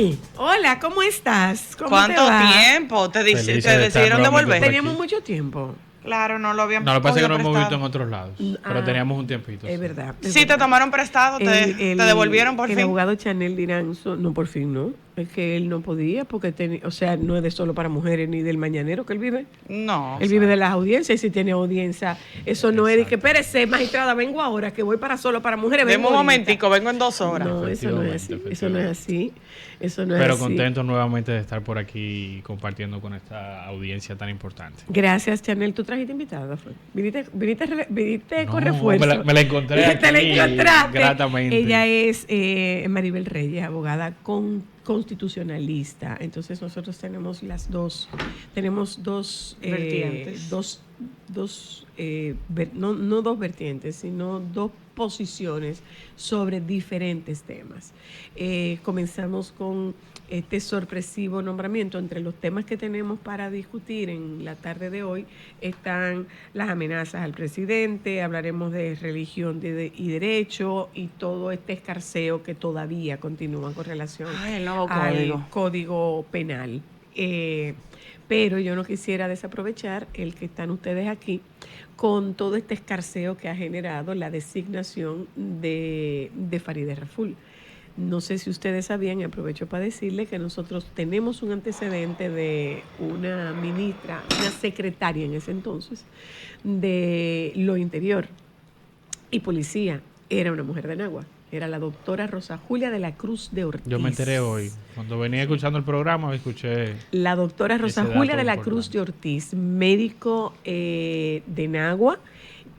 Chanel, hola, ¿cómo estás? ¿Cómo ¿Cuánto te va? tiempo te decidieron devolver? Teníamos mucho tiempo. Claro, no lo habían No, lo que pasa es que no cogido hemos visto en prestado. otros lados. Pero teníamos un tiempito. Es verdad. Sí, te tomaron prestado, te devolvieron por fin. El abogado Chanel dirán, no, por fin no. Es que él no podía porque, o sea, no es de solo para mujeres ni del mañanero que él vive. No. Él vive de las audiencias y si tiene audiencia, eso no es de que, espérese, magistrada, vengo ahora, que voy para solo para mujeres. Deme un momentico, vengo en 2 horas. No, eso no es así. Eso no es así. Eso no es Pero así. contento nuevamente de estar por aquí compartiendo con esta audiencia tan importante. Gracias, Chanel. ¿Tú trajiste invitada? Viniste con No, refuerzo. me la encontré aquí. Te la encontraste. Gratamente. Ella es Maribel Reyes, abogada constitucionalista. Entonces nosotros tenemos dos vertientes. No dos vertientes, sino dos posiciones sobre diferentes temas. Comenzamos con este sorpresivo nombramiento. Entre los temas que tenemos para discutir en la tarde de hoy están las amenazas al presidente, hablaremos de religión y derecho y todo este escarceo que todavía continúa con relación el nuevo al código penal. Pero yo no quisiera desaprovechar el que están ustedes aquí con todo este escarceo que ha generado la designación de Farideh Raful. No sé si ustedes sabían, y aprovecho para decirle que nosotros tenemos un antecedente de una ministra, una secretaria en ese entonces, de lo interior y policía. Era una mujer de Nagua. Era la doctora Rosa Julia de la Cruz de Ortiz. Yo me enteré hoy. Cuando venía escuchando el programa, escuché. La doctora Rosa Julia de la Cruz de Ortiz, médico de Nagua,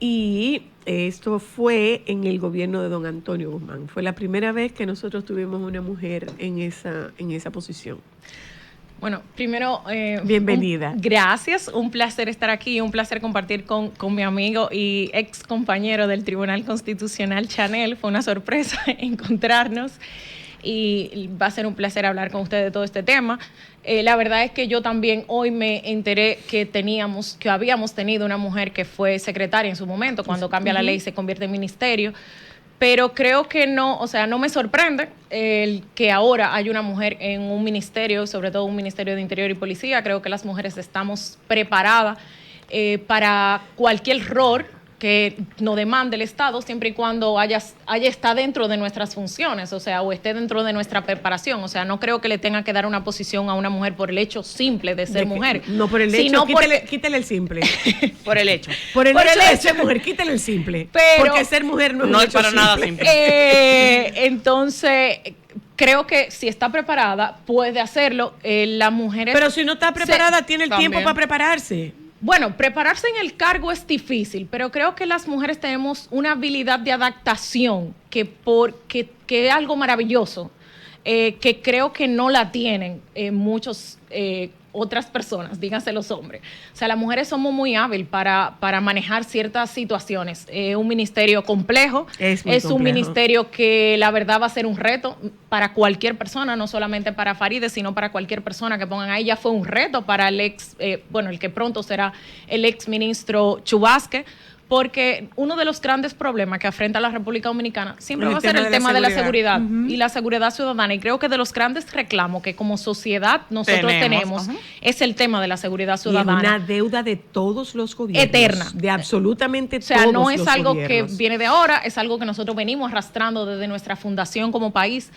y esto fue en el gobierno de don Antonio Guzmán. Fue la primera vez que nosotros tuvimos una mujer en esa posición. Bueno, primero... bienvenida. Gracias, un placer estar aquí, un placer compartir con mi amigo y ex compañero del Tribunal Constitucional, Chanel. Fue una sorpresa encontrarnos y va a ser un placer hablar con ustedes de todo este tema. La verdad es que yo también hoy me enteré que habíamos tenido una mujer que fue secretaria en su momento, cuando cambia la ley y se convierte en ministerio. Pero creo que no, o sea, no me sorprende el que ahora hay una mujer en un ministerio, sobre todo un ministerio de Interior y Policía. Creo que las mujeres estamos preparadas para cualquier rol que nos demande el Estado, siempre y cuando está dentro de nuestras funciones, o sea, o esté dentro de nuestra preparación. O sea, no creo que le tenga que dar una posición a una mujer por el hecho simple de ser mujer. No, por el hecho, quítele el simple. Por el hecho. Por el hecho de ser mujer, quítele el simple. Pero, porque ser mujer no es para nada simple. Entonces... creo que si está preparada, puede hacerlo. Las mujeres... Pero si no está preparada, tiene el tiempo para prepararse. Bueno, prepararse en el cargo es difícil, pero creo que las mujeres tenemos una habilidad de adaptación que es algo maravilloso, que creo que no la tienen muchos otras personas, díganse los hombres. O sea, las mujeres somos muy hábiles para manejar ciertas situaciones. Un ministerio complejo, es un ministerio que la verdad va a ser un reto para cualquier persona, no solamente para Farideh, sino para cualquier persona que pongan ahí. Ya fue un reto para el que pronto será el ex ministro Chu Vázquez, porque uno de los grandes problemas que afrenta la República Dominicana siempre va a ser el tema de la seguridad y la seguridad ciudadana. Y creo que de los grandes reclamos que como sociedad nosotros tenemos es el tema de la seguridad ciudadana. Y es una deuda de todos los gobiernos. Eterna. De absolutamente todos los gobiernos. gobiernos. O sea, no es algo que viene de ahora, es algo que nosotros venimos arrastrando desde nuestra fundación como país.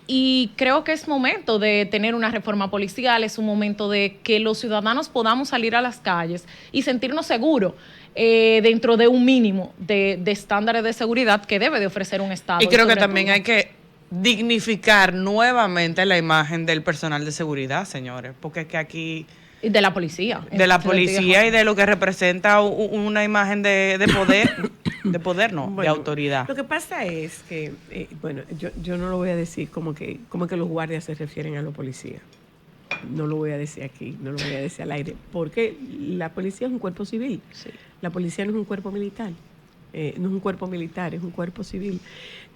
Y creo que es momento de tener una reforma policial, es un momento de que los ciudadanos podamos salir a las calles y sentirnos seguros dentro de un mínimo de estándares de seguridad que debe de ofrecer un Estado. Y creo que también hay que dignificar nuevamente la imagen del personal de seguridad, señores, porque es que aquí... Y de la policía. De la policía y de lo que representa una imagen de poder, de autoridad. Lo que pasa es que, yo no lo voy a decir como que los guardias se refieren a los policías. No lo voy a decir aquí, no lo voy a decir al aire, porque la policía es un cuerpo civil. Sí. La policía no es un cuerpo militar, no es un cuerpo militar, es un cuerpo civil.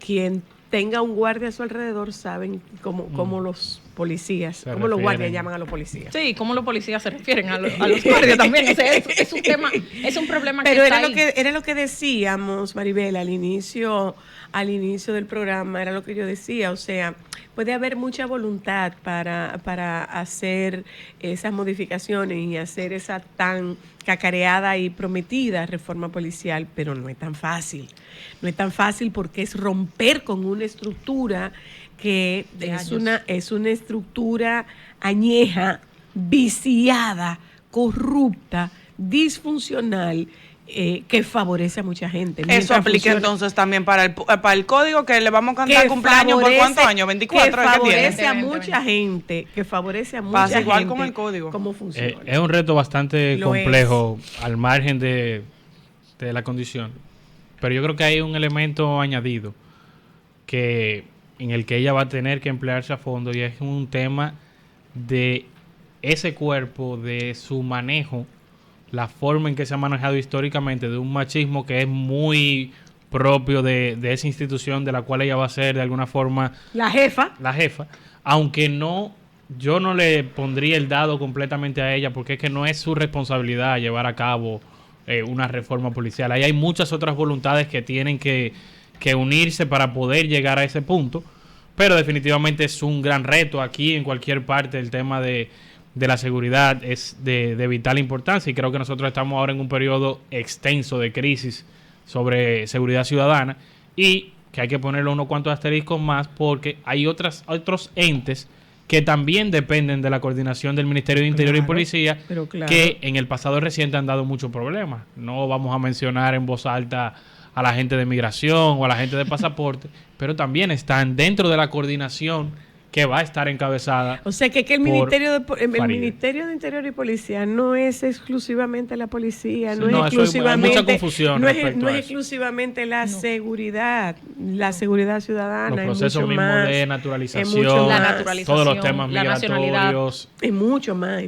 Quien tenga un guardia a su alrededor saben cómo los policías, cómo los guardias llaman a los policías. Sí, cómo los policías se refieren a los guardias también. O sea, es un tema, es un problema Pero que era está lo que era lo que decíamos, Maribel, al inicio del programa, era lo que yo decía, o sea, puede haber mucha voluntad para hacer esas modificaciones y hacer esa tan cacareada y prometida reforma policial, pero no es tan fácil. No es tan fácil porque es romper con una estructura que es una estructura añeja, viciada, corrupta, disfuncional, que favorece a mucha gente. Eso aplica entonces también para el código que le vamos a cantar cumpleaños por cuántos años, 24, que favorece a mucha gente, pasa igual con el código. ¿Cómo funciona? Es un reto bastante complejo al margen de la condición, pero yo creo que hay un elemento añadido en el que ella va a tener que emplearse a fondo, y es un tema de ese cuerpo, de su manejo, la forma en que se ha manejado históricamente, de un machismo que es muy propio de esa institución de la cual ella va a ser de alguna forma la jefa, aunque yo no le pondría el dado completamente a ella, porque es que no es su responsabilidad llevar a cabo una reforma policial. Ahí hay muchas otras voluntades que tienen que unirse para poder llegar a ese punto, pero definitivamente es un gran reto aquí en cualquier parte. El tema de la seguridad es de vital importancia, y creo que nosotros estamos ahora en un periodo extenso de crisis sobre seguridad ciudadana, y que hay que ponerle unos cuantos asteriscos más porque hay otros entes que también dependen de la coordinación del Ministerio de Interior y Policía, que en el pasado reciente han dado muchos problemas. No vamos a mencionar en voz alta a la gente de migración o a la gente de pasaporte, pero también están dentro de la coordinación que va a estar encabezada. O sea que el Ministerio de Interior y Policía no es exclusivamente la policía, no es exclusivamente, hay mucha confusión, no es exclusivamente la seguridad ciudadana, los procesos mismos de naturalización, todos los temas migratorios, es mucho más.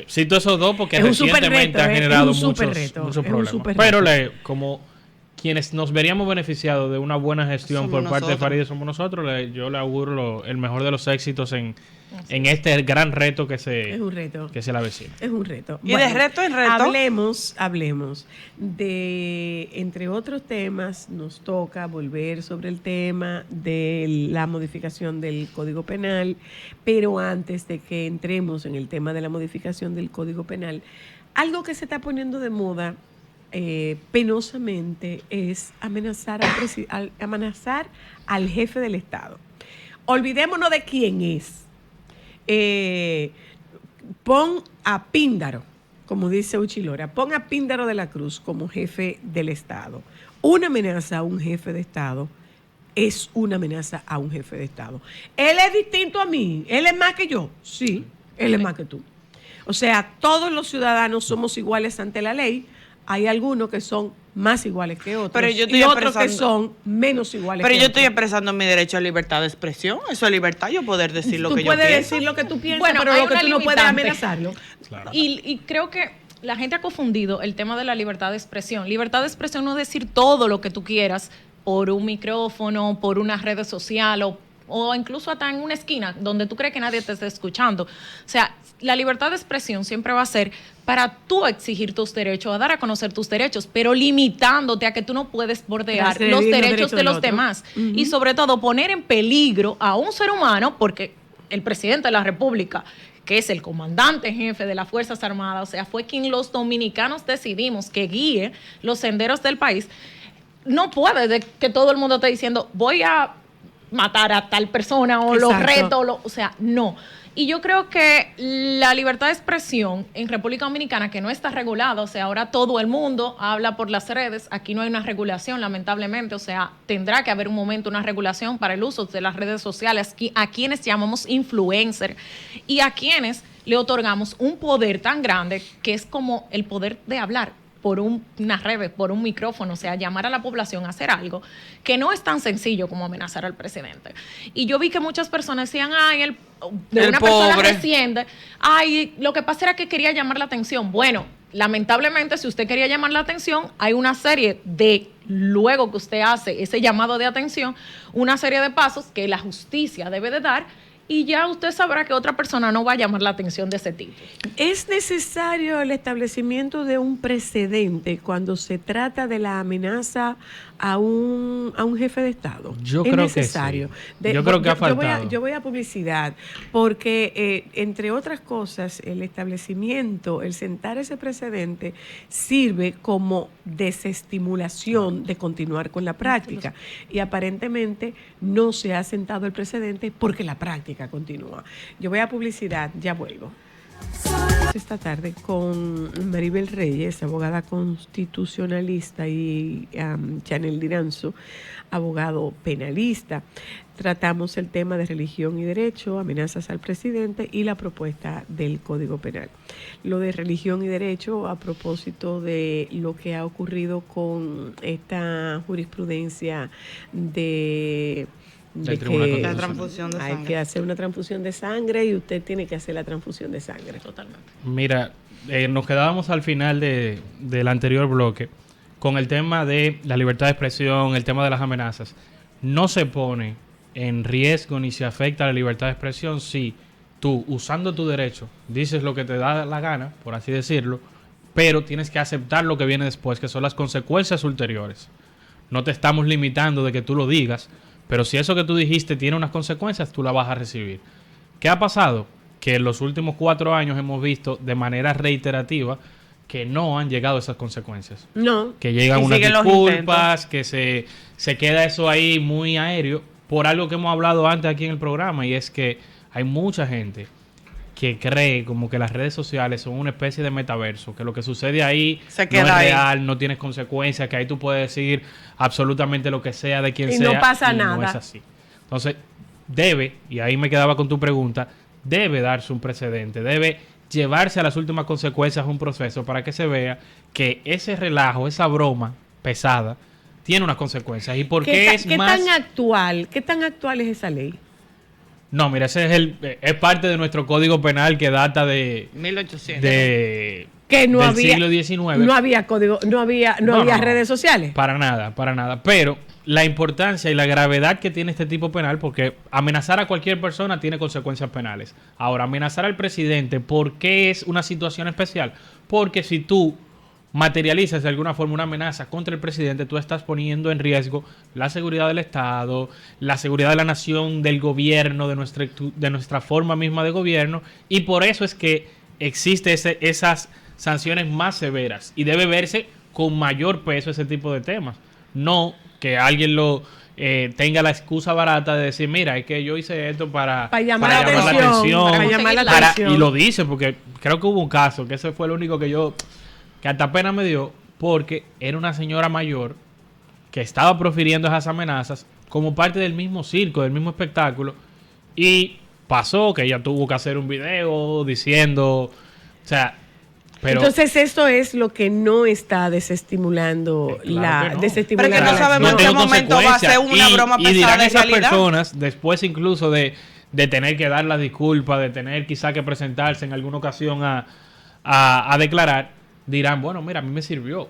Cito esos dos porque recientemente han generado muchos problemas. Pero como quienes nos veríamos beneficiados de una buena gestión por parte de Farideh somos nosotros. Yo le auguro el mejor de los éxitos en este gran reto que se la avecina. Es un reto. Y de reto en reto. Hablemos de, entre otros temas, nos toca volver sobre el tema de la modificación del Código Penal, pero antes de que entremos en el tema de la modificación del Código Penal, algo que se está poniendo de moda penosamente es amenazar al jefe del Estado. Olvidémonos de quién es. Pon a Píndaro, como dice Uchilora, pon a Píndaro de la Cruz como jefe del Estado. Una amenaza a un jefe de Estado es una amenaza a un jefe de Estado. Él es distinto a mí, él es más que yo. Sí, él es más que tú. O sea, todos los ciudadanos somos iguales ante la ley. Hay algunos que son más iguales que otros, pero yo estoy y otros que son menos iguales que otros. Pero yo estoy expresando mi derecho a libertad de expresión. Eso es libertad, yo poder decir lo que yo pienso. Tú puedes decir lo que tú piensas, pero lo que tú no puedes amenazarlo. Claro. Y creo que la gente ha confundido el tema de la libertad de expresión. Libertad de expresión no es decir todo lo que tú quieras por un micrófono, por una red social o incluso hasta en una esquina donde tú crees que nadie te está escuchando. O sea, la libertad de expresión siempre va a ser para tú exigir tus derechos, a dar a conocer tus derechos, pero limitándote a que tú no puedes bordear los derechos de los demás. Uh-huh. Y sobre todo poner en peligro a un ser humano, porque el presidente de la República, que es el comandante jefe de las Fuerzas Armadas, o sea, fue quien los dominicanos decidimos que guíe los senderos del país. No puede que todo el mundo esté diciendo, voy a matar a tal persona o los reto, o sea, no. Y yo creo que la libertad de expresión en República Dominicana, que no está regulada, o sea, ahora todo el mundo habla por las redes, aquí no hay una regulación, lamentablemente, o sea, tendrá que haber un momento, una regulación para el uso de las redes sociales, a quienes llamamos influencer y a quienes le otorgamos un poder tan grande que es como el poder de hablar por una red, por un micrófono, o sea, llamar a la población a hacer algo que no es tan sencillo como amenazar al presidente. Y yo vi que muchas personas decían, ay, una persona reciente, ay, lo que pasa era que quería llamar la atención. Bueno, lamentablemente, si usted quería llamar la atención, hay una serie de, luego que usted hace ese llamado de atención, una serie de pasos que la justicia debe de dar y ya usted sabrá que otra persona no va a llamar la atención de ese tipo. ¿Es necesario el establecimiento de un precedente cuando se trata de la amenaza a un jefe de Estado? Yo ¿Es creo necesario? que sí. Yo creo que ha faltado. Yo voy a publicidad, porque entre otras cosas, el establecimiento, el sentar ese precedente, sirve como desestimulación de continuar con la práctica. Y aparentemente no se ha sentado el precedente porque la práctica continúa. Yo voy a publicidad, ya vuelvo. Esta tarde con Maribel Reyes, abogada constitucionalista, y Chanel Liranzo, abogado penalista. Tratamos el tema de religión y derecho, amenazas al presidente y la propuesta del Código Penal. Lo de religión y derecho a propósito de lo que ha ocurrido con esta jurisprudencia de que la transfusión de hay sangre. que hacer una transfusión de sangre y usted tiene que hacer la transfusión de sangre. Totalmente. Mira, nos quedábamos al final del anterior bloque con el tema de la libertad de expresión, el tema de las amenazas. No se pone en riesgo ni se afecta la libertad de expresión si tú, usando tu derecho, dices lo que te da la gana, por así decirlo, pero tienes que aceptar lo que viene después, que son las consecuencias ulteriores. No te estamos limitando de que tú lo digas, pero si eso que tú dijiste tiene unas consecuencias, tú la vas a recibir. ¿Qué ha pasado? Que en los últimos 4 años hemos visto de manera reiterativa que no han llegado esas consecuencias. No. Que llegan Y unas siguen los disculpas, que se queda eso ahí muy aéreo, por algo que hemos hablado antes aquí en el programa, y es que hay mucha gente que cree como que las redes sociales son una especie de metaverso, que lo que sucede ahí Se no queda es ahí. real, no tienes consecuencias, que ahí tú puedes decir absolutamente lo que sea de quien Y sea. no pasa y nada. No es así. Entonces, debe, y ahí me quedaba con tu pregunta, debe darse un precedente, debe llevarse a las últimas consecuencias un proceso para que se vea que ese relajo, esa broma pesada, tiene unas consecuencias. ¿Y por qué es más? ¿Qué tan actual es esa ley? No, mira, ese es parte de nuestro Código Penal que data de 1800. Que no del había siglo XIX. No había código, no había redes sociales. Para nada. Pero la importancia y la gravedad que tiene este tipo penal, porque amenazar a cualquier persona tiene consecuencias penales. Ahora, amenazar al presidente, ¿por qué es una situación especial? Porque si tú materializas de alguna forma una amenaza contra el presidente, tú estás poniendo en riesgo la seguridad del Estado, la seguridad de la nación, del gobierno, de nuestra forma misma de gobierno, y por eso es que existe esas sanciones más severas y debe verse con mayor peso ese tipo de temas. No que alguien lo tenga la excusa barata de decir, mira, es que yo hice esto para llamar la para- atención. y lo dice, porque creo que hubo un caso, que ese fue el único que hasta pena me dio, porque era una señora mayor que estaba profiriendo esas amenazas como parte del mismo circo, del mismo espectáculo, y pasó que ella tuvo que hacer un video diciendo, o sea, pero entonces esto es lo que no está desestimulando claro que no. desestimulando Pero que no la sabemos acción. en qué momento va a ser una broma y dirán pesada en esas realidad. personas, después incluso de tener que dar las disculpas, de tener quizá que presentarse en alguna ocasión a declarar, dirán, bueno, mira, a mí me sirvió.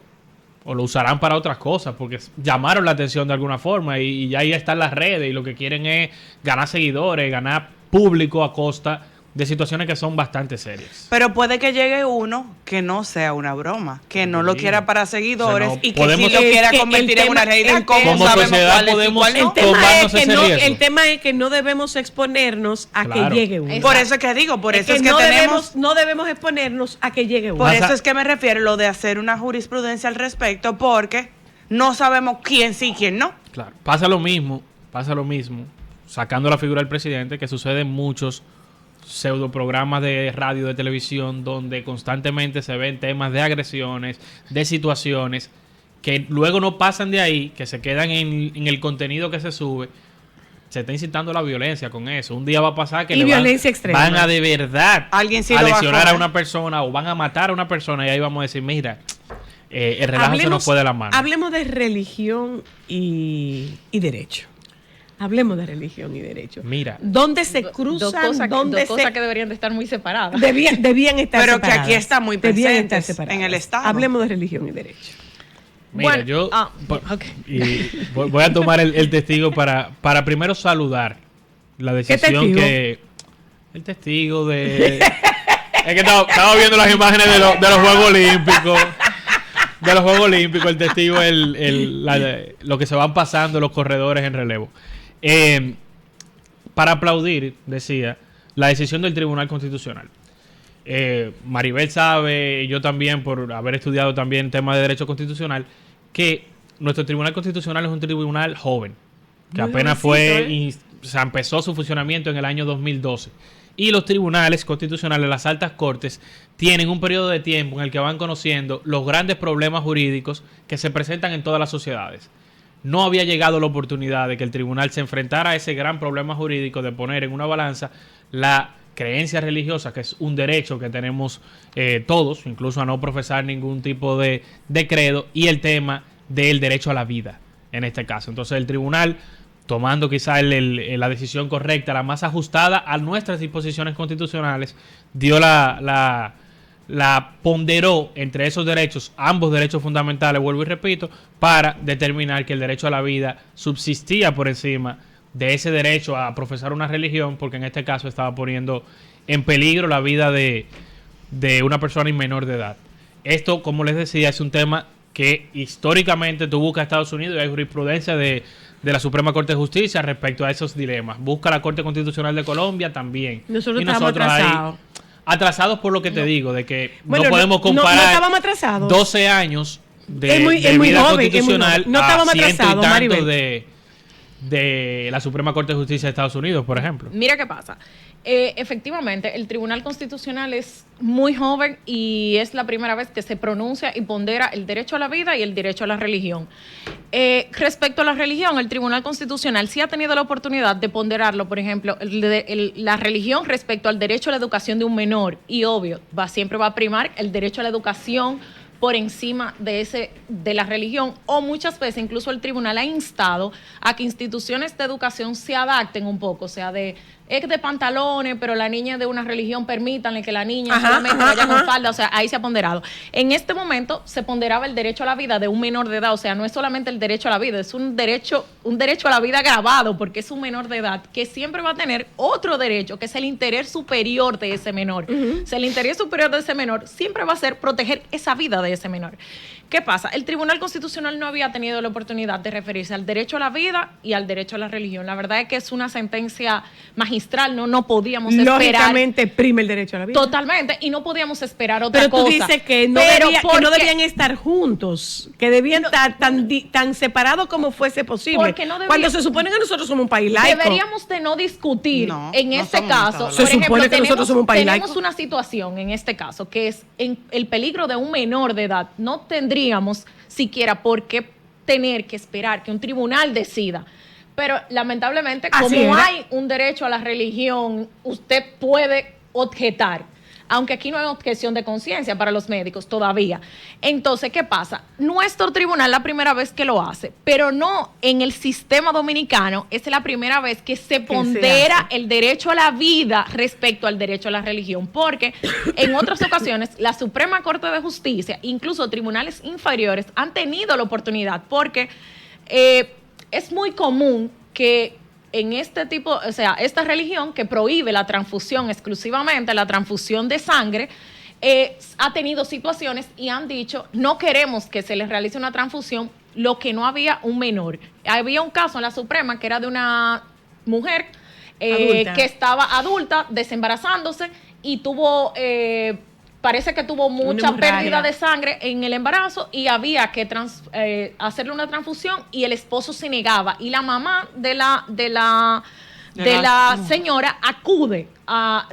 O lo usarán para otras cosas, porque llamaron la atención de alguna forma y ya ahí están las redes y lo que quieren es ganar seguidores, ganar público a costa de situaciones que son bastante serias. Pero puede que llegue uno que no sea una broma, que no lo Sí. quiera para seguidores, O sea, no y que podemos- sí lo quiera Es que convertir el en una tema- realidad. el ¿Cómo tema- Como sabemos sociedad cuál es y podemos- cuál no? tomarnos ese riesgo. El tema es que no debemos exponernos a Claro. que llegue uno. Por eso es que digo, por eso es que no tenemos... no debemos exponernos a que llegue uno. Por Pasa- eso es que me refiero lo de hacer una jurisprudencia al respecto, porque no sabemos quién sí y quién no. Claro, pasa lo mismo, sacando la figura del presidente, que sucede en muchos pseudoprogramas de radio, de televisión, donde constantemente se ven temas de agresiones, de situaciones que luego no pasan de ahí, que se quedan en el contenido que se sube. Se está incitando a la violencia con eso. Un día va a pasar que Y violencia extrema. van a de verdad Alguien sí a lo va a lesionar a coger. una persona o van a matar a una persona y ahí vamos a decir, mira, el relajo se nos fue de la mano. Hablemos de religión y derecho. Hablemos de religión y derecho. Mira. ¿Dónde se cruzan? Dos cosas que deberían de estar muy separadas. Debían estar Pero que separadas. aquí están muy Debían estar presentes separadas. en el Estado. Hablemos de religión y derecho. Mira, Bueno, yo ok. y voy a tomar el testigo para primero saludar la decisión testigo? que... El testigo de... Es que estaba viendo las imágenes de los Juegos Olímpicos. De los Juegos Olímpicos, el testigo es lo que se van pasando los corredores en relevo. Para aplaudir, decía, la decisión del Tribunal Constitucional. Maribel sabe, y yo también, por haber estudiado también temas de derecho constitucional, que nuestro Tribunal Constitucional es un tribunal joven, que Muy apenas jovencito, empezó su funcionamiento en el año 2012. Y los tribunales constitucionales, las altas cortes, tienen un periodo de tiempo en el que van conociendo los grandes problemas jurídicos que se presentan en todas las sociedades. No había llegado la oportunidad de que el tribunal se enfrentara a ese gran problema jurídico de poner en una balanza la creencia religiosa, que es un derecho que tenemos todos, incluso a no profesar ningún tipo de credo, y el tema del derecho a la vida, en este caso. Entonces el tribunal, tomando quizá la decisión correcta, la más ajustada a nuestras disposiciones constitucionales, dio la ponderó entre esos derechos, ambos derechos fundamentales, vuelvo y repito, para determinar que el derecho a la vida subsistía por encima de ese derecho a profesar una religión, porque en este caso estaba poniendo en peligro la vida de una persona menor de edad. Esto, como les decía, es un tema que históricamente tú buscas a Estados Unidos y hay jurisprudencia de la Suprema Corte de Justicia respecto a esos dilemas. Busca la Corte Constitucional de Colombia también. Nosotros y estamos atrasados. Atrasados por lo que te digo, de que Bueno, no podemos comparar no estábamos atrasados. 12 años de Es muy vida joven, constitucional no estábamos a ciento y atrasados, tanto Maribel. de la Suprema Corte de Justicia de Estados Unidos, por ejemplo. Mira qué pasa. Efectivamente, el Tribunal Constitucional es muy joven y es la primera vez que se pronuncia y pondera el derecho a la vida y el derecho a la religión. Respecto a la religión, el Tribunal Constitucional sí ha tenido la oportunidad de ponderarlo, por ejemplo, la religión respecto al derecho a la educación de un menor. Y obvio, siempre va a primar el derecho a la educación por encima de la religión, o muchas veces incluso el tribunal ha instado a que instituciones de educación se adapten un poco, o sea, es de pantalones, pero la niña es de una religión, permítanle que la niña solamente vaya con falda, o sea, ahí se ha ponderado. En este momento se ponderaba el derecho a la vida de un menor de edad, o sea, no es solamente el derecho a la vida, es un derecho a la vida agravado, porque es un menor de edad que siempre va a tener otro derecho, que es el interés superior de ese menor. O sea, el interés superior de ese menor siempre va a ser proteger esa vida de ese menor. ¿Qué pasa? El Tribunal Constitucional no había tenido la oportunidad de referirse al derecho a la vida y al derecho a la religión. La verdad es que es una sentencia magistral, no podíamos esperar. Lógicamente prime el derecho a la vida. Totalmente, y no podíamos esperar otra Pero cosa. tú dices que no debían estar juntos, que debían estar tan separados como fuese posible. Porque no cuando se supone que nosotros somos un país laico. Deberíamos de no discutir en este caso. Se supone que nosotros somos un país laico. Tenemos una situación en este caso que es el peligro de un menor de edad. No tendríamos siquiera por qué tener que esperar que un tribunal decida. Pero lamentablemente, como hay un derecho a la religión, usted puede objetar. Aunque aquí no hay objeción de conciencia para los médicos todavía. Entonces, ¿qué pasa? Nuestro tribunal la primera vez que lo hace, pero no en el sistema dominicano, es la primera vez que se pondera el derecho a la vida respecto al derecho a la religión. Porque en otras ocasiones, la Suprema Corte de Justicia, incluso tribunales inferiores, han tenido la oportunidad, porque es muy común que en este tipo, o sea, esta religión que prohíbe la transfusión exclusivamente, la transfusión de sangre, ha tenido situaciones y han dicho, no queremos que se les realice una transfusión, lo que no había un menor. Había un caso en la Suprema que era de una mujer que estaba adulta, desembarazándose, y tuvo... parece que tuvo mucha pérdida de sangre en el embarazo y había que hacerle una transfusión y el esposo se negaba. Y la mamá de la señora acude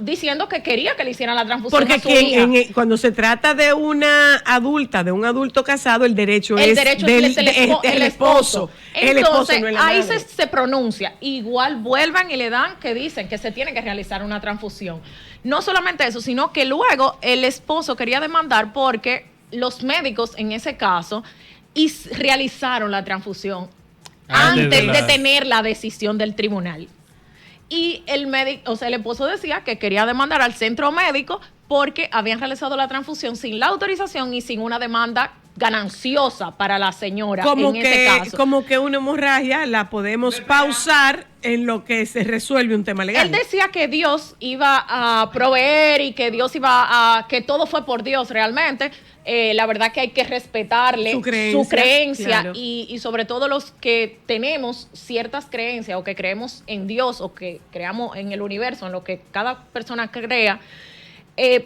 diciendo que quería que le hicieran la transfusión a su hija. Cuando se trata de una adulta, de un adulto casado, el derecho es el esposo. Entonces, no es la ahí madre. se pronuncia. Igual vuelvan y le dan que dicen que se tiene que realizar una transfusión. No solamente eso, sino que luego el esposo quería demandar porque los médicos en ese caso realizaron la transfusión antes de tener la decisión del tribunal. Y el esposo decía que quería demandar al centro médico porque habían realizado la transfusión sin la autorización y sin una demanda gananciosa para la señora en ese caso. Como que una hemorragia la podemos pausar en lo que se resuelve un tema legal. Él decía que Dios iba a proveer y que Dios iba a... que todo fue por Dios realmente. La verdad que hay que respetarle su creencia claro. y sobre todo los que tenemos ciertas creencias o que creemos en Dios o que creamos en el universo, en lo que cada persona crea,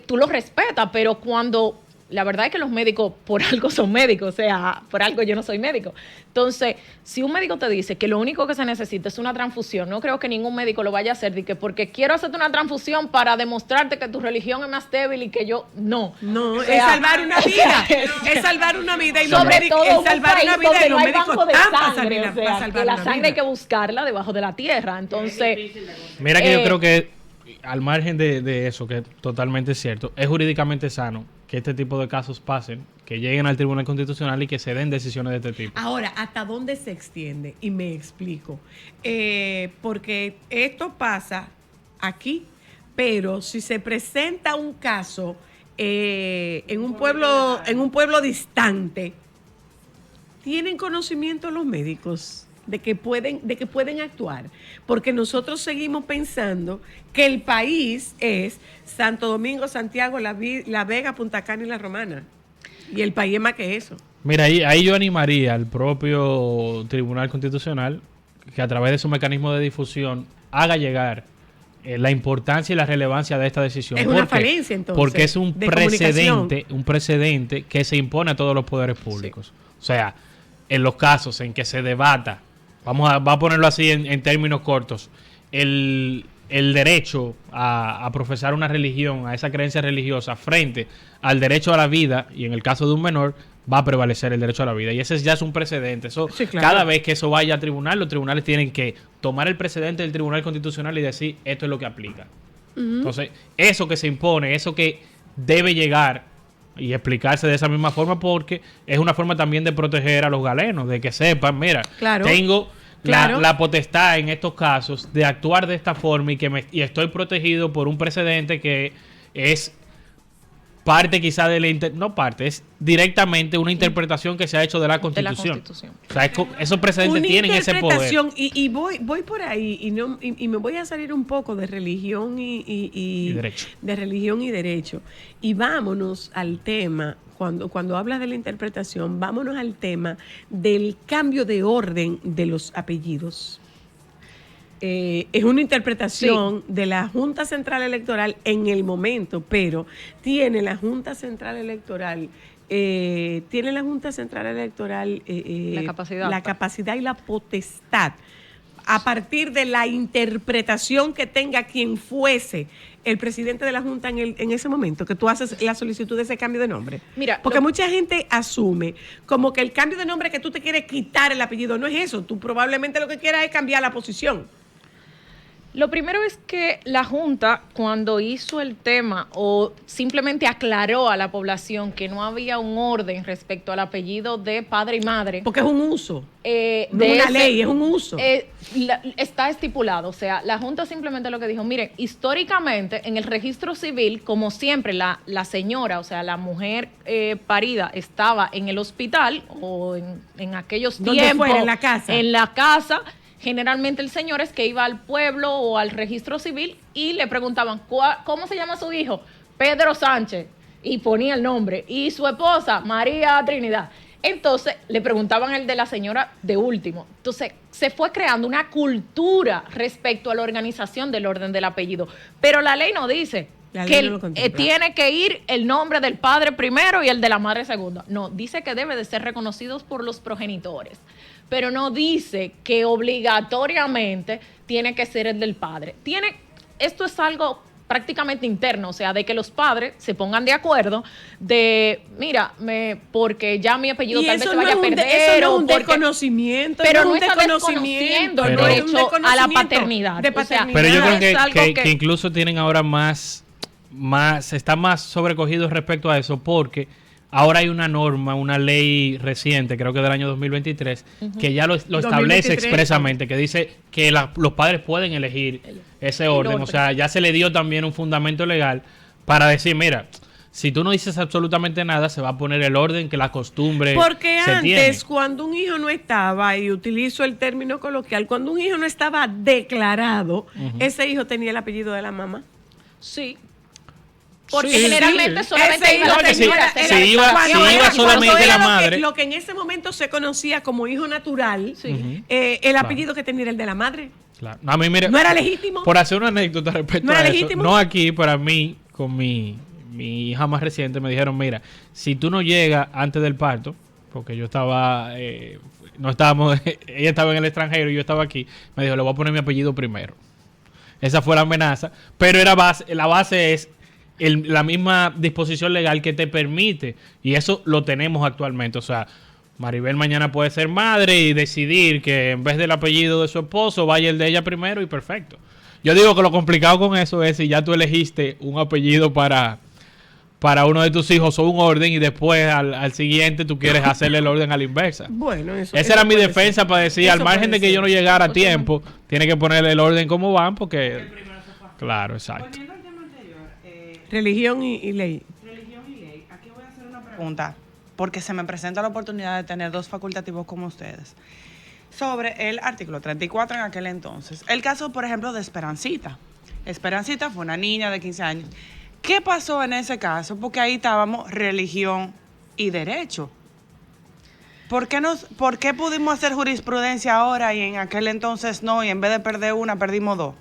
tú lo respetas, pero cuando... La verdad es que los médicos por algo son médicos, o sea, por algo yo no soy médico. Entonces, si un médico te dice que lo único que se necesita es una transfusión, no creo que ningún médico lo vaya a hacer de que porque quiero hacerte una transfusión para demostrarte que tu religión es más débil y que yo no. No, O es sea, salvar una vida. Es salvar una vida y los sobre médicos, todo es un salvar país una vida donde y no los hay médicos banco de están para sangre, o sea, salvar que la una sangre vida. hay que buscarla debajo de la tierra. Entonces, Mira que yo creo que, al margen de eso, que es totalmente cierto, es jurídicamente sano que este tipo de casos pasen, que lleguen al Tribunal Constitucional y que se den decisiones de este tipo. Ahora, ¿hasta dónde se extiende? Y me explico. Porque esto pasa aquí, pero si se presenta un caso en un pueblo distante, ¿tienen conocimiento los médicos de que pueden actuar? Porque nosotros seguimos pensando que el país es Santo Domingo, Santiago, La Vega, Punta Cana y La Romana. Y el país es más que eso. Mira, ahí yo animaría al propio Tribunal Constitucional que a través de su mecanismo de difusión haga llegar la importancia y la relevancia de esta decisión. Es una falencia, entonces, porque es un de comunicación. precedente que se impone a todos los poderes públicos. Sí. O sea, en los casos en que se debata, va a ponerlo así en términos cortos, el derecho a profesar una religión, a esa creencia religiosa, frente al derecho a la vida, y en el caso de un menor, va a prevalecer el derecho a la vida. Y ese ya es un precedente. Eso, sí, claro. Cada vez que eso vaya a tribunal, los tribunales tienen que tomar el precedente del Tribunal Constitucional y decir, esto es lo que aplica. Entonces, eso que se impone, eso que debe llegar y explicarse de esa misma forma, porque es una forma también de proteger a los galenos, de que sepan, mira, claro. tengo Claro. la potestad en estos casos de actuar de esta forma y estoy protegido por un precedente que es parte quizá de es directamente una interpretación que se ha hecho de la Constitución. O sea, esos precedentes una tienen ese poder. Y voy por ahí y me voy a salir un poco de religión y derecho. De religión y derecho. Y vámonos al tema, cuando hablas de la interpretación, vámonos al tema del cambio de orden de los apellidos. Es una interpretación de la Junta Central Electoral en el momento, pero tiene la Junta Central Electoral la capacidad y la potestad, a partir de la interpretación que tenga quien fuese el presidente de la Junta en ese momento, que tú haces la solicitud de ese cambio de nombre. Mira, porque mucha gente asume como que el cambio de nombre que tú te quieres quitar el apellido, no es eso. Tú probablemente lo que quieras es cambiar la posición. Lo primero es que la Junta, cuando hizo el tema o simplemente aclaró a la población que no había un orden respecto al apellido de padre y madre. Porque es un uso. No es una ley, es un uso. Está estipulado. O sea, la Junta simplemente lo que dijo, miren, históricamente en el registro civil, como siempre, la señora, o sea, la mujer parida estaba en el hospital o en aquellos tiempos. Fuera, en la casa. En la casa. Generalmente el señor es que iba al pueblo o al registro civil y le preguntaban, ¿cómo se llama su hijo? Pedro Sánchez. Y ponía el nombre. Y su esposa, María Trinidad. Entonces, le preguntaban el de la señora de último. Entonces, se fue creando una cultura respecto a la organización del orden del apellido. Pero la ley no dice que tiene que ir el nombre del padre primero y el de la madre segunda. No, dice que debe de ser reconocidos por los progenitores. Pero no dice que obligatoriamente tiene que ser el del padre. Esto es algo prácticamente interno, o sea, de que los padres se pongan de acuerdo de, mira, porque ya mi apellido tal vez se vaya a perder. Eso no es un desconocimiento. Pero no está desconociendo el derecho a la paternidad. Pero yo creo que incluso tienen ahora están más sobrecogidos respecto a eso, porque ahora hay una norma, una ley reciente, creo que del año 2023, que ya lo establece expresamente, que dice que los padres pueden elegir ese orden. O sea, ya se le dio también un fundamento legal para decir, mira, si tú no dices absolutamente nada, se va a poner el orden que la costumbre Porque se tiene. antes, cuando un hijo no estaba, y utilizo el término coloquial, cuando un hijo no estaba declarado, ese hijo tenía el apellido de la mamá. Sí. Porque Sí, generalmente sí. solamente Ese iba hijo la que señora. si iba cuando solamente era la lo madre. lo que en ese momento se conocía como hijo natural, Sí. el apellido que tenía era el de la madre. Claro. No, a mí, mira, No era legítimo. Por hacer una anécdota respecto ¿No era a eso, legítimo? no aquí, para mí, con mi hija más reciente, me dijeron, mira, si tú no llegas antes del parto, porque yo estaba, no estábamos, ella estaba en el extranjero y yo estaba aquí, me dijo, le voy a poner mi apellido primero. Esa fue la amenaza, pero la base es la misma disposición legal que te permite, y eso lo tenemos actualmente. O sea, Maribel mañana puede ser madre y decidir que en vez del apellido de su esposo vaya el de ella primero, y perfecto. Yo digo que lo complicado con eso es si ya tú elegiste un apellido para uno de tus hijos o un orden, y después al siguiente tú quieres hacerle el orden a la inversa. Bueno, eso Esa era mi puede defensa ser. para decir, Eso al margen puede de que yo no ser. llegara a tiempo, tiene que ponerle el orden como van, porque... Claro, exacto. Volviendo al tema anterior, Religión y ley. religión y ley, aquí voy a hacer una pregunta, porque se me presenta la oportunidad de tener dos facultativos como ustedes, sobre el artículo 34 en aquel entonces. El caso, por ejemplo, de Esperancita. Esperancita fue una niña de 15 años. ¿Qué pasó en ese caso? Porque ahí estábamos religión y derecho. ¿Por qué pudimos hacer jurisprudencia ahora y en aquel entonces no? Y en vez de perder una, perdimos dos.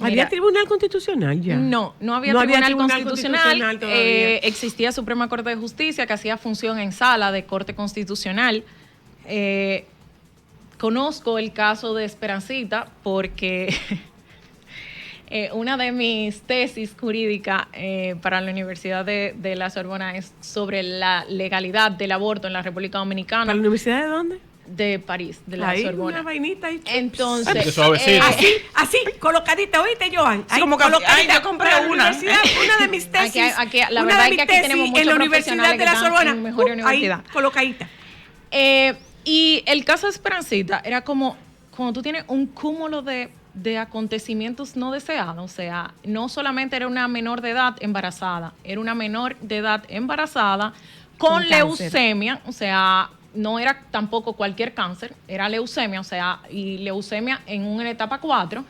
¿Había Mira, tribunal constitucional ya? No había No había tribunal tribunal constitucional. constitucional todavía. Existía Suprema Corte de Justicia que hacía función en sala de Corte Constitucional. Conozco el caso de Esperancita porque una de mis tesis jurídicas para la Universidad de la Sorbona es sobre la legalidad del aborto en la República Dominicana. ¿Para la universidad de dónde? De París, de la Ahí, Sorbona. una vainita ahí. Entonces, Qué suavecito. Así, colocadita, ¿oíste, Joan? Sí, como que, colocadita. ay, yo compré Para la una. universidad, una de mis tesis. La una verdad de es mis que aquí tesis tenemos en muchos la Universidad profesionales de la que están Sorbona. en mejor universidad. Ahí, colocadita. Y el caso de Esperancita era como cuando tú tienes un cúmulo de acontecimientos no deseados. O sea, no solamente era una menor de edad embarazada, era una menor de edad embarazada con Con leucemia, o sea, no era tampoco cualquier cáncer, era leucemia, o sea, y leucemia en una etapa 4.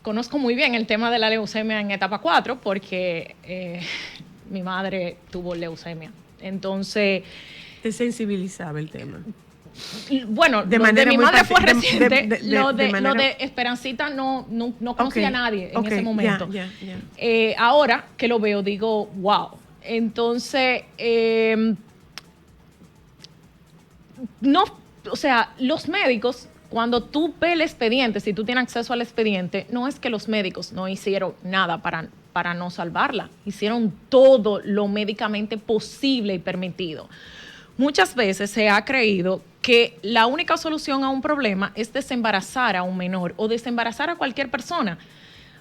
Conozco muy bien el tema de la leucemia en etapa 4 porque mi madre tuvo leucemia. Entonces, Te sensibilizaba el tema. bueno, De lo manera de mi muy madre fue de- reciente. Lo de de manera- Esperancita no conocía a nadie en Ok, ese momento. ya. Ahora que lo veo, digo, wow. Entonces, no, o sea, los médicos, cuando tú ves el expediente, si tú tienes acceso al expediente, no es que los médicos no hicieron nada para no salvarla. Hicieron todo lo médicamente posible y permitido. Muchas veces se ha creído que la única solución a un problema es desembarazar a un menor o desembarazar a cualquier persona.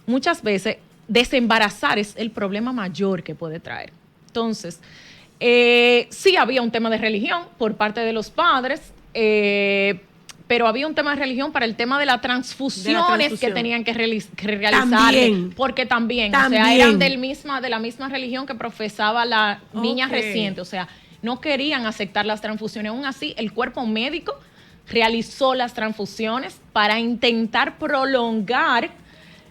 Muchas veces desembarazar es el problema mayor que puede traer. Entonces, sí había un tema de religión por parte de los padres, pero había un tema de religión para el tema de las transfusiones que tenían que realizar. También. Porque también, o sea, eran de la misma religión que profesaba la niña reciente. O sea, no querían aceptar las transfusiones. Aún así, el cuerpo médico realizó las transfusiones para intentar prolongar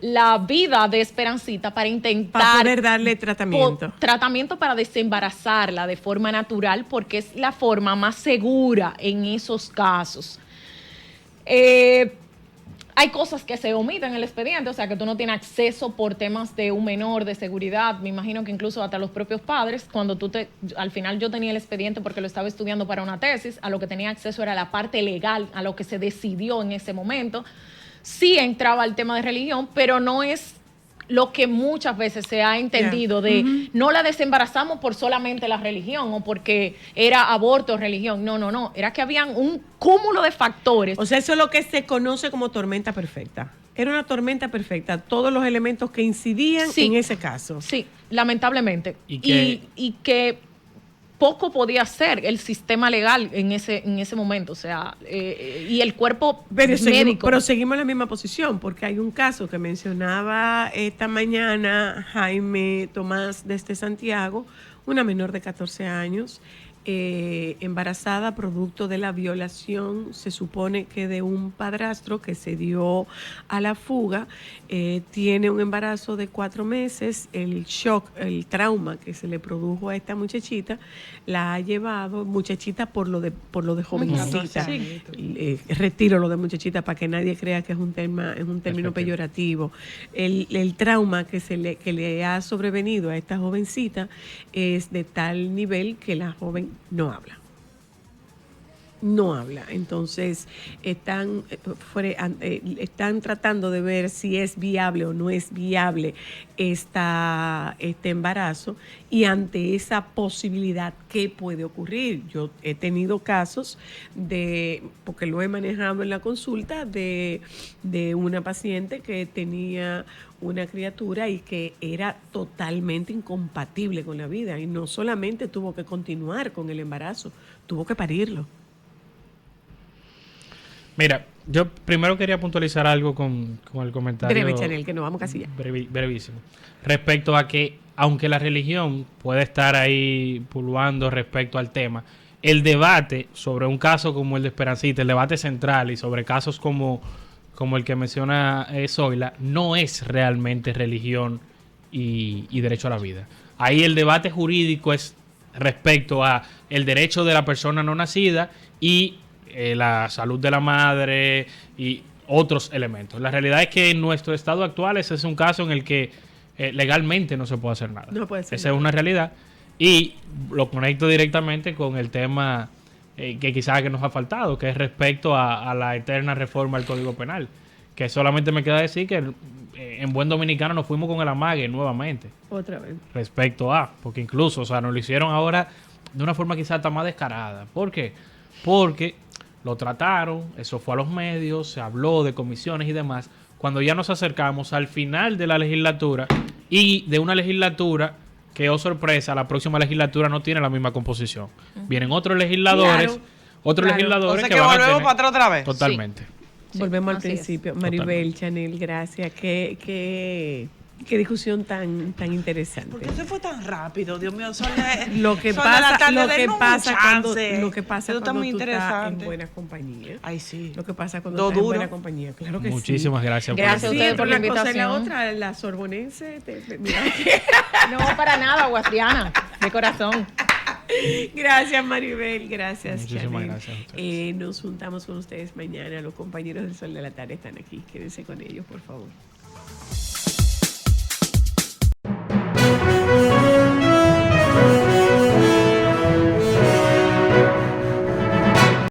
la vida de Esperancita, para intentar... Para poder darle tratamiento. Tratamiento para desembarazarla de forma natural, porque es la forma más segura en esos casos. Hay cosas que se omiten en el expediente, o sea, que tú no tienes acceso por temas de un menor, de seguridad. Me imagino que incluso hasta los propios padres, cuando al final yo tenía el expediente porque lo estaba estudiando para una tesis, a lo que tenía acceso era la parte legal, a lo que se decidió en ese momento. Sí entraba el tema de religión, pero no es lo que muchas veces se ha entendido de no la desembarazamos por solamente la religión o porque era aborto o religión. No. Era que habían un cúmulo de factores. O sea, eso es lo que se conoce como tormenta perfecta. Era una tormenta perfecta. Todos los elementos que incidían Sí. en ese caso. Sí, lamentablemente. Y que- Y que poco podía hacer el sistema legal en ese momento, o sea, y el cuerpo médico. Pero seguimos en la misma posición, porque hay un caso que mencionaba esta mañana Jaime Tomás desde Santiago, una menor de 14 años, embarazada producto de la violación, se supone que de un padrastro que se dio a la fuga, tiene un embarazo de 4 meses, el shock, el trauma que se le produjo a esta muchachita, la ha llevado, muchachita por lo de jovencita, retiro lo de muchachita para que nadie crea que es un término peyorativo. El trauma que le ha sobrevenido a esta jovencita es de tal nivel que la joven no habla. Entonces están tratando de ver si es viable o no es viable este embarazo, y ante esa posibilidad, ¿qué puede ocurrir? Yo he tenido casos porque lo he manejado en la consulta, de una paciente que tenía una criatura y que era totalmente incompatible con la vida, y no solamente tuvo que continuar con el embarazo, tuvo que parirlo. Mira, yo primero quería puntualizar algo con el comentario. Breve, Chanel, que nos vamos casi ya. Brevísimo. Respecto a que, aunque la religión puede estar ahí pululando respecto al tema, el debate sobre un caso como el de Esperancita, el debate central, y sobre casos como el que menciona Zoila, no es realmente religión y derecho a la vida. Ahí el debate jurídico es respecto a el derecho de la persona no nacida y la salud de la madre y otros elementos. La realidad es que en nuestro estado actual ese es un caso en el que legalmente no se puede hacer nada. No puede ser Esa nada. es una realidad, y lo conecto directamente con el tema que quizás que nos ha faltado, que es respecto a la eterna reforma del Código Penal, que solamente me queda decir que en buen dominicano nos fuimos con el amague nuevamente. Otra vez. Respecto porque incluso, o sea, nos lo hicieron ahora de una forma quizás hasta más descarada. ¿Por qué? Porque lo trataron, eso fue a los medios, se habló de comisiones y demás, cuando ya nos acercamos al final de la legislatura, y de una legislatura que, oh sorpresa, la próxima legislatura no tiene la misma composición. Vienen otros legisladores, Claro. legisladores O sea que que van a volvemos tener... para atrás otra vez. Totalmente. Sí, Volvemos al así es. principio. Maribel, Chanel, gracias. Qué discusión tan interesante. ¿Por qué se fue tan rápido? Dios mío, Lo que son de la pasa, tarde, lo que denme un pasa cuando, chance. lo que pasa Esto está cuando muy tú estás en interesante. buena compañía. Ay, sí. Lo que pasa cuando Do estás en duro. buena compañía. Claro que Muchísimas sí. gracias. Gracias a Así ustedes es, por pero la una cosa y la invitación. otra, la sorbonense. No, para nada, guastriana, de corazón. Gracias, Maribel. Gracias, Muchísimas Chanel. gracias a ustedes. Nos juntamos con ustedes mañana. Los compañeros del Sol de la Tarde están aquí. Quédense con ellos, por favor.